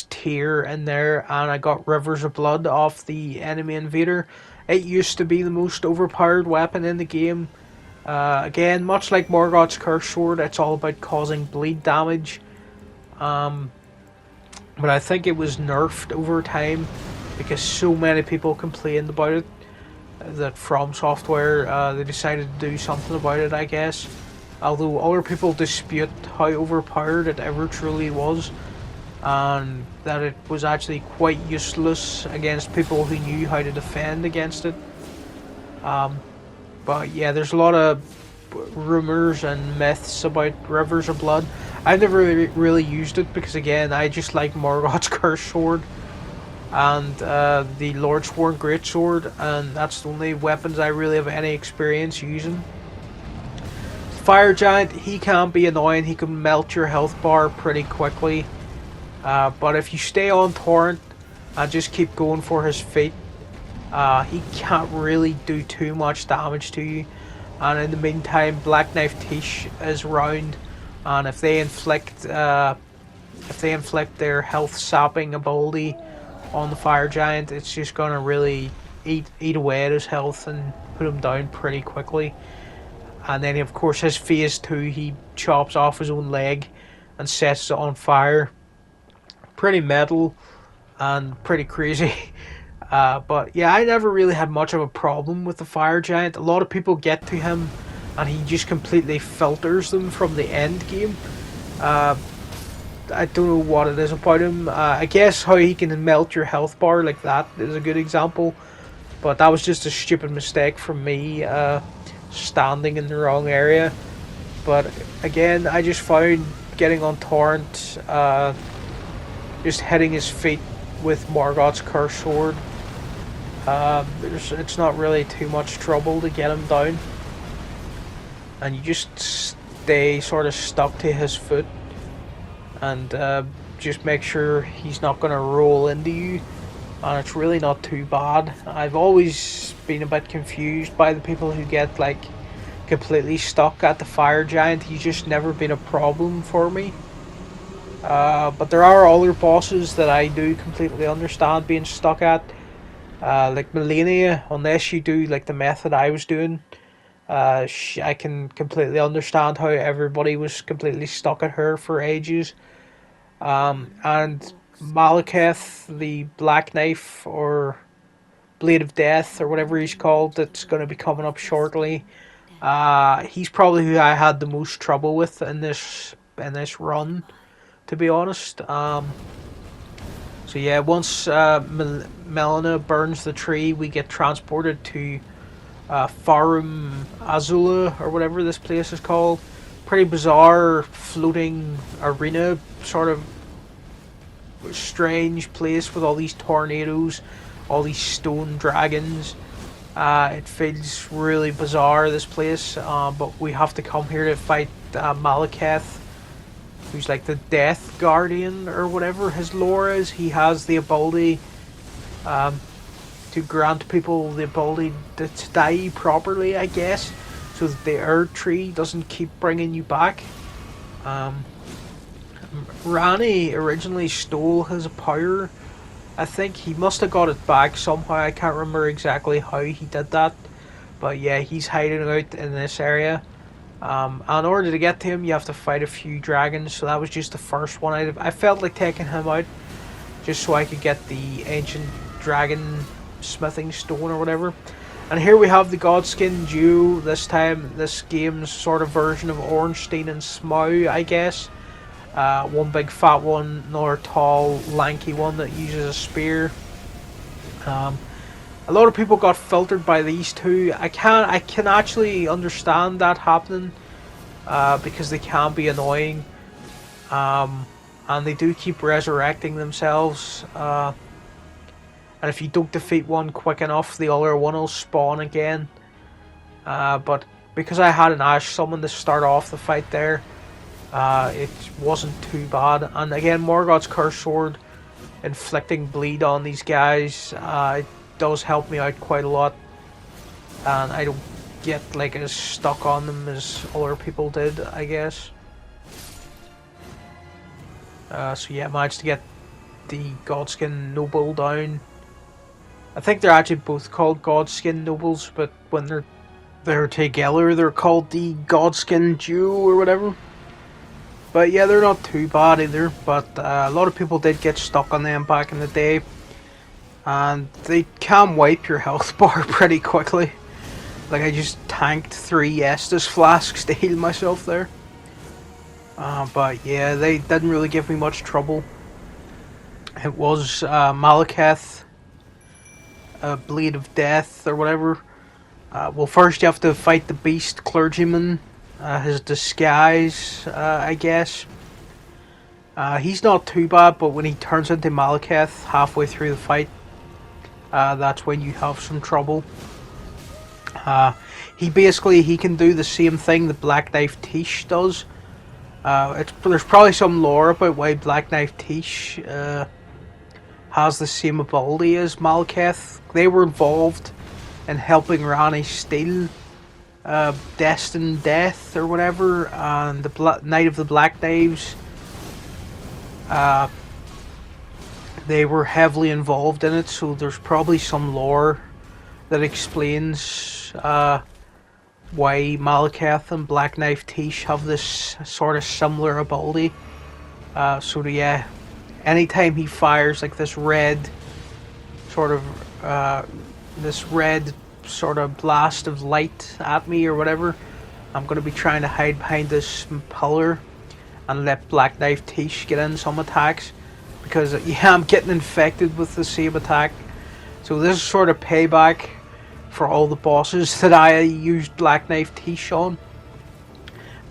A: tier in there, and I got Rivers of Blood off the enemy invader. It used to be the most overpowered weapon in the game. Again, much like Morgoth's Curse Sword, it's all about causing bleed damage. But I think it was nerfed over time because so many people complained about it that From Software, they decided to do something about it, I guess. Although other people dispute how overpowered it ever truly was, and that it was actually quite useless against people who knew how to defend against it. But yeah, there's a lot of rumours and myths about Rivers of Blood. I've never really used it because, again, I just like Morgoth's Curse Sword and the Lordsworn Greatsword, and that's the only weapons I really have any experience using. Fire Giant, he can be annoying. He can melt your health bar pretty quickly. But if you stay on Torrent and just keep going for his feet, he can't really do too much damage to you. And in the meantime, Black Knife Tish is around, and if they inflict their health sapping ability on the Fire Giant, it's just gonna really eat away at his health and put him down pretty quickly. And then, of course, his phase 2, he chops off his own leg and sets it on fire. Pretty metal and pretty crazy. But yeah, I never really had much of a problem with the Fire Giant. A lot of people get to him and he just completely filters them from the end game. I don't know what it is about him. I guess how he can melt your health bar like that is a good example. But that was just a stupid mistake from me, standing in the wrong area. But again, I just found getting on Torrent, just hitting his feet with Morgoth's Curse Sword, it's not really too much trouble to get him down, and you just stay sort of stuck to his foot and just make sure he's not going to roll into you, and it's really not too bad. I've always been a bit confused by the people who get like completely stuck at the Fire Giant. He's just never been a problem for me. But there are other bosses that I do completely understand being stuck at, like Malenia, unless you do like the method I was doing, I can completely understand how everybody was completely stuck at her for ages. And Malekith, the Black Knife or Blade of Death or whatever he's called, that's going to be coming up shortly. He's probably who I had the most trouble with in this run, to be honest. So yeah, once Melina burns the tree, we get transported to Farum Azula or whatever this place is called. Pretty bizarre floating arena, sort of strange place with all these tornadoes, all these stone dragons. It feels really bizarre, this place, but we have to come here to fight Malekith, who's like the Death Guardian or whatever his lore is. He has the ability to grant people the ability to die properly, I guess, so that the Erdtree doesn't keep bringing you back. Ranni originally stole his power. I think he must have got it back somehow. I can't remember exactly how he did that, but yeah, he's hiding out in this area. In order to get to him, you have to fight a few dragons. So that was just the first one. I felt like taking him out just so I could get the ancient dragon smithing stone or whatever. And here we have the Godskin duo. This time, this game's sort of version of Ornstein and Smough, I guess. One big fat one, another tall, lanky one that uses a spear. A lot of people got filtered by these two. I can actually understand that happening because they can be annoying, and they do keep resurrecting themselves. And if you don't defeat one quick enough, the other one will spawn again. But because I had an Ash summon to start off the fight there, it wasn't too bad. And again, Morgoth's Curse Sword inflicting bleed on these guys, it does help me out quite a lot, and I don't get like as stuck on them as other people did, I guess. So yeah, I managed to get the Godskin Noble down. I think they're actually both called Godskin Nobles, but when they're together, they're called the Godskin Duo or whatever. But yeah, they're not too bad either. But a lot of people did get stuck on them back in the day, and they can wipe your health bar pretty quickly. Like I just tanked 3 Estus flasks to heal myself there. But yeah, they didn't really give me much trouble. It was Malekith, Blade of Death or whatever. Well, first you have to fight the Beast Clergyman, his disguise, I guess. He's not too bad, but when he turns into Malekith halfway through the fight, that's when you have some trouble. He can do the same thing that Black Knife Tish does. There's probably some lore about why Black Knife Tish has the same ability as Malekith. They were involved in helping Ranni steal Destined Death or whatever, and the Knight of the Black Knives. They were heavily involved in it, so there's probably some lore that explains why Malekith and Black Knife Tish have this sort of similar ability. So yeah, anytime he fires like this red sort of blast of light at me or whatever, I'm going to be trying to hide behind this pillar and let Black Knife Tish get in some attacks, because yeah, I'm getting infected with the same attack. So this is sort of payback for all the bosses that I used Black Knife Tish on,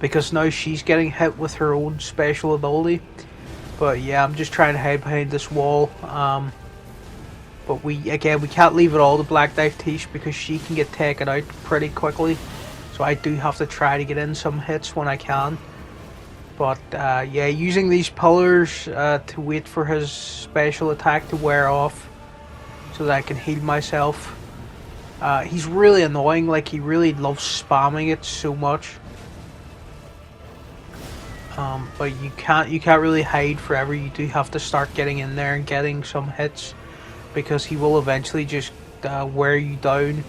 A: because now she's getting hit with her own special ability. But yeah, I'm just trying to hide behind this wall. But we can't leave it all to Black Knife Tish, because she can get taken out pretty quickly. So I do have to try to get in some hits when I can. But yeah, using these pillars to wait for his special attack to wear off so that I can heal myself. He's really annoying, like he really loves spamming it so much. But you can't really hide forever. You do have to start getting in there and getting some hits, because he will eventually just wear you down.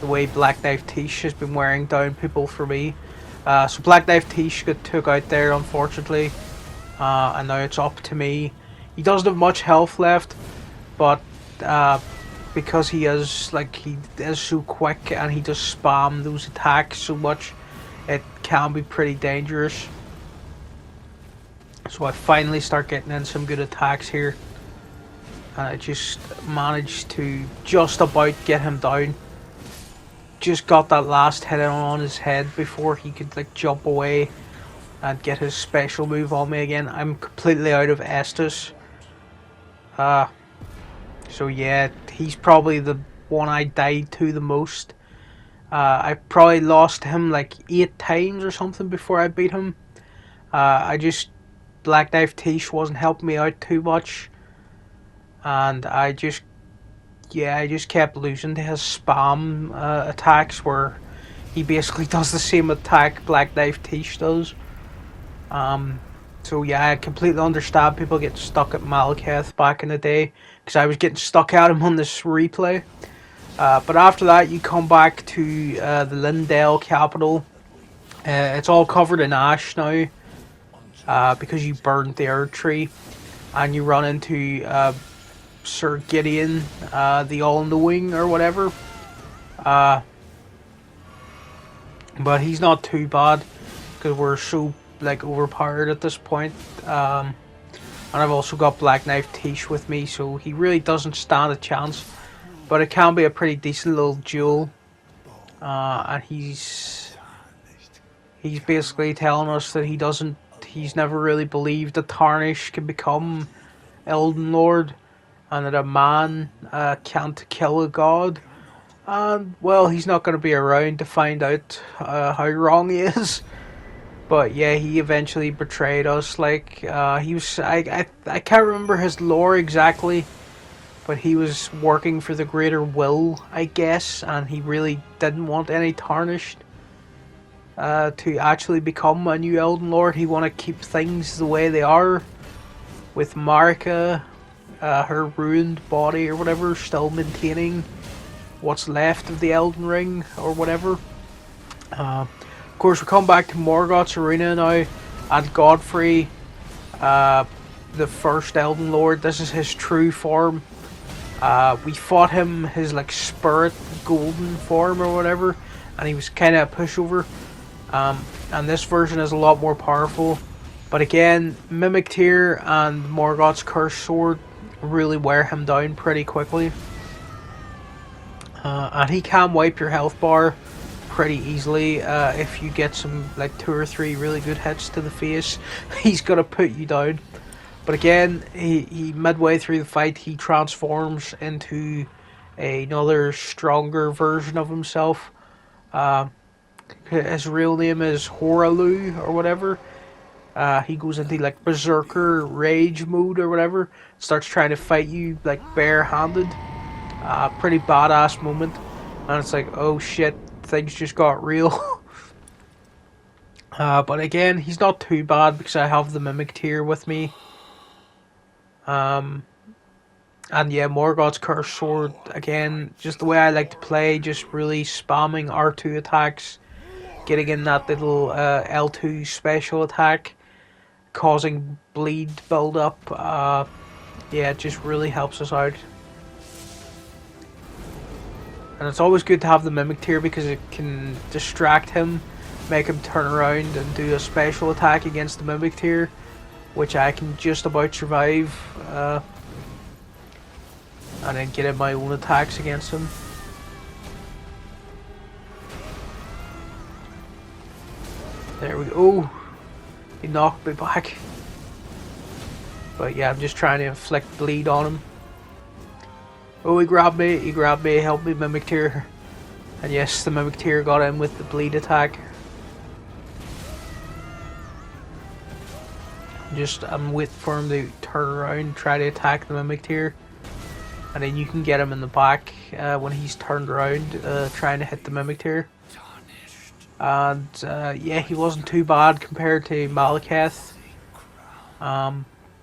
A: the way Black Knife Tish has been wearing down people for me. So Black Knife Tish got took out there, unfortunately, and now it's up to me. He doesn't have much health left, but because he is so quick and he does spam those attacks so much, it can be pretty dangerous. So I finally start getting in some good attacks here, and I just managed to just about get him down. Just got that last hit on his head before he could like jump away and get his special move on me again. I'm completely out of Estus. So yeah, he's probably the one I died to the most. I probably lost him like 8 times or something before I beat him. Black Knife Tish wasn't helping me out too much, and I just kept losing to his spam attacks, where he basically does the same attack Black Knife Tish does. So yeah, I completely understand people get stuck at Malekith back in the day, because I was getting stuck at him on this replay. But after that, you come back to the Lindale capital. It's all covered in ash now, because you burned the Erdtree, and you run into Sir Gideon, the All-Knowing or whatever. But he's not too bad, because we're so like overpowered at this point. And I've also got Black Knife Tish with me, so he really doesn't stand a chance. But it can be a pretty decent little duel. And he's basically telling us that he's never really believed that Tarnish can become Elden Lord, and that a man can't kill a god. And well, he's not going to be around to find out how wrong he is. But yeah, he eventually betrayed us. Like he was, I can't remember his lore exactly, but he was working for the greater will, I guess, and he really didn't want any Tarnished to actually become a new Elden Lord. He wanted to keep things the way they are, with Marika, her ruined body or whatever, still maintaining what's left of the Elden Ring or whatever. Of course, we come back to Morgoth's arena now, and Godfrey, the first Elden Lord. This is his true form. We fought him his like spirit golden form or whatever, and he was kind of a pushover. And this version is a lot more powerful. But again, Mimic Tear and Morgoth's Cursed Sword really wear him down pretty quickly. And he can wipe your health bar pretty easily if you get some like 2 or 3 really good hits to the face. He's gonna put you down. But again, he midway through the fight, he transforms into another stronger version of himself. His real name is Horalu or whatever. He goes into like berserker rage mode or whatever, starts trying to fight you like barehanded. Pretty badass moment, and it's like, oh shit, things just got real. But again, he's not too bad because I have the Mimic Tear with me. And yeah, Morgoth's Cursed Sword, again, just the way I like to play, just really spamming R2 attacks, getting in that little L2 special attack, causing bleed build up. Yeah, it just really helps us out. And it's always good to have the Mimic Tear because it can distract him, make him turn around and do a special attack against the Mimic Tear, which I can just about survive, and then get in my own attacks against him. There we go. Oh, he knocked me back. But yeah, I'm just trying to inflict bleed on him. Oh, he grabbed me, helped me, Mimic Tear. And yes, the Mimic Tear got in with the bleed attack. I'm waiting for him to turn around, try to attack the Mimic Tear. And then you can get him in the back when he's turned around, trying to hit the Mimic Tear. And yeah, he wasn't too bad compared to Malekith. But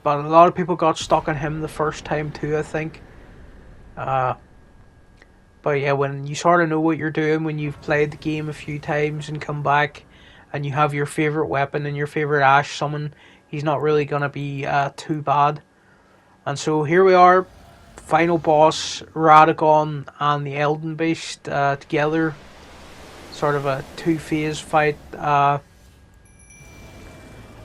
A: a lot of people got stuck on him the first time too, I think. But yeah, when you sort of know what you're doing, when you've played the game a few times and come back, and you have your favorite weapon and your favorite Ash summon, he's not really gonna be too bad. And so here we are, final boss, Radagon and the Elden Beast together. Sort of a two-phase fight. A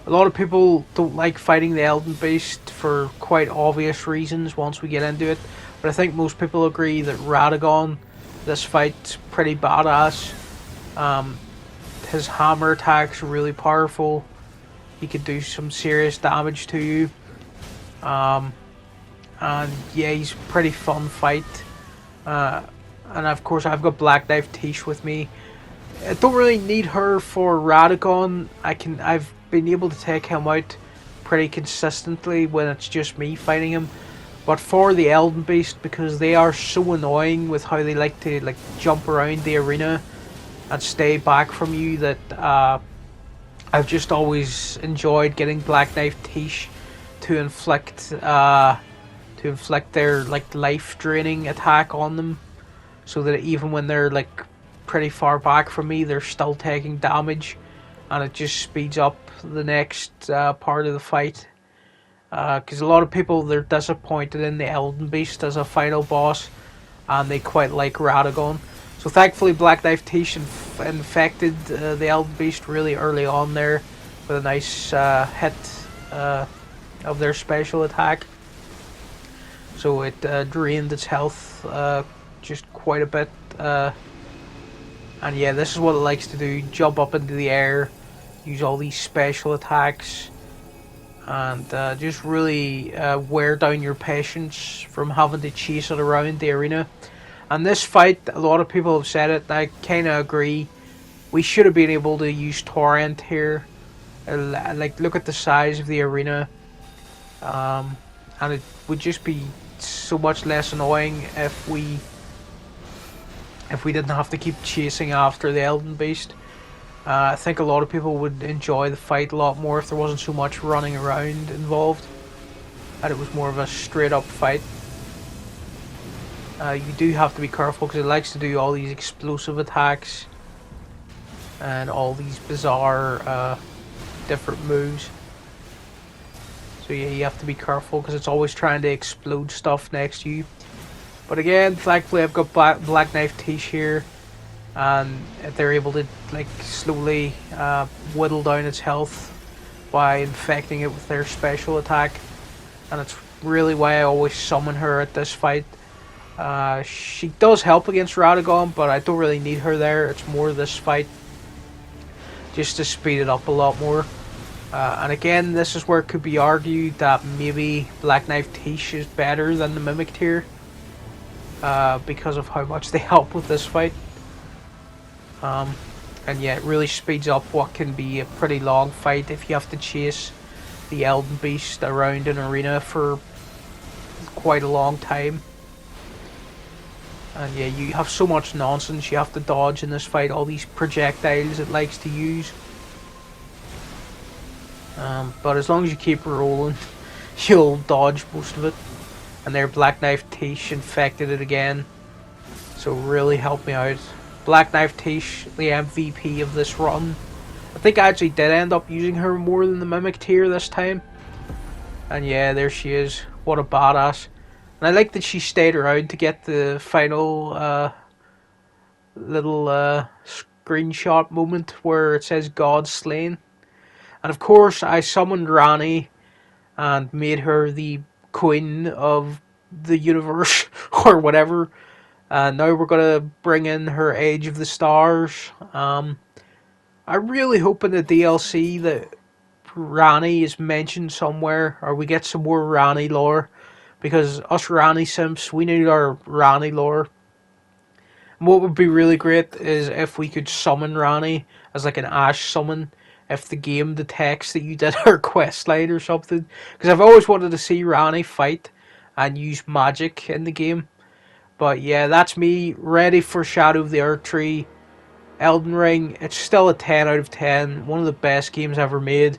A: lot of people don't like fighting the Elden Beast for quite obvious reasons once we get into it. But I think most people agree that Radagon, this fight's pretty badass. His hammer attack's really powerful. He could do some serious damage to you. And yeah, he's a pretty fun fight. And of course I've got Black Knife Tish with me. I don't really need her for Radagon. I've been able to take him out pretty consistently when it's just me fighting him. But for the Elden Beast, because they are so annoying with how they like to jump around the arena and stay back from you, that I've just always enjoyed getting Black Knife Tish to inflict their life draining attack on them, so that even when they're pretty far back from me, they're still taking damage, and it just speeds up the next part of the fight. Because a lot of people, they're disappointed in the Elden Beast as a final boss, and they quite like Radagon. So thankfully Black Knife Tish infected the Elden Beast really early on there with a nice hit of their special attack. So it drained its health just quite a bit. And yeah, this is what it likes to do: jump up into the air, use all these special attacks, and just really wear down your patience from having to chase it around the arena. And this fight, a lot of people have said it, and I kind of agree. We should have been able to use Torrent here. Look at the size of the arena. And it would just be so much less annoying if we didn't have to keep chasing after the Elden Beast. I think a lot of people would enjoy the fight a lot more if there wasn't so much running around involved, and it was more of a straight up fight. You do have to be careful because it likes to do all these explosive attacks and all these bizarre different moves. So yeah, you have to be careful because it's always trying to explode stuff next to you. But again, thankfully I've got Black Knife Tish here, and they're able to slowly whittle down its health by infecting it with their special attack. And it's really why I always summon her at this fight. She does help against Radagon, but I don't really need her there. It's more this fight just to speed it up a lot more. And again, this is where it could be argued that maybe Black Knife Tish is better than the Mimic tier, because of how much they help with this fight. And yeah, it really speeds up what can be a pretty long fight if you have to chase the Elden Beast around an arena for quite a long time. And yeah, you have so much nonsense you have to dodge in this fight, all these projectiles it likes to use. But as long as you keep rolling, you'll dodge most of it. And their Black Knife Tish infected it again, so really helped me out. Black Knife Tish, the MVP of this run. I think I actually did end up using her more than the Mimic tier this time. And yeah, there she is. What a badass. And I like that she stayed around to get the final little screenshot moment where it says God slain. And of course I summoned Ranni and made her the queen of the universe or whatever. Now we're gonna bring in her Age of the Stars. I really hope in the DLC that Ranni is mentioned somewhere, or we get some more Ranni lore, because us Ranni simps, we need our Ranni lore. And what would be really great is if we could summon Ranni as an Ash summon, if the game detects that you did her quest line or something. Because I've always wanted to see Ranni fight and use magic in the game. But yeah, that's me, ready for Shadow of the Erdtree. Elden Ring, it's still a 10 out of 10, one of the best games ever made.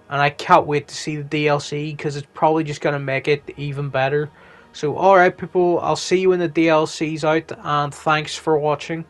A: And I can't wait to see the DLC, because it's probably just going to make it even better. So alright people, I'll see you when the DLC's out, and thanks for watching.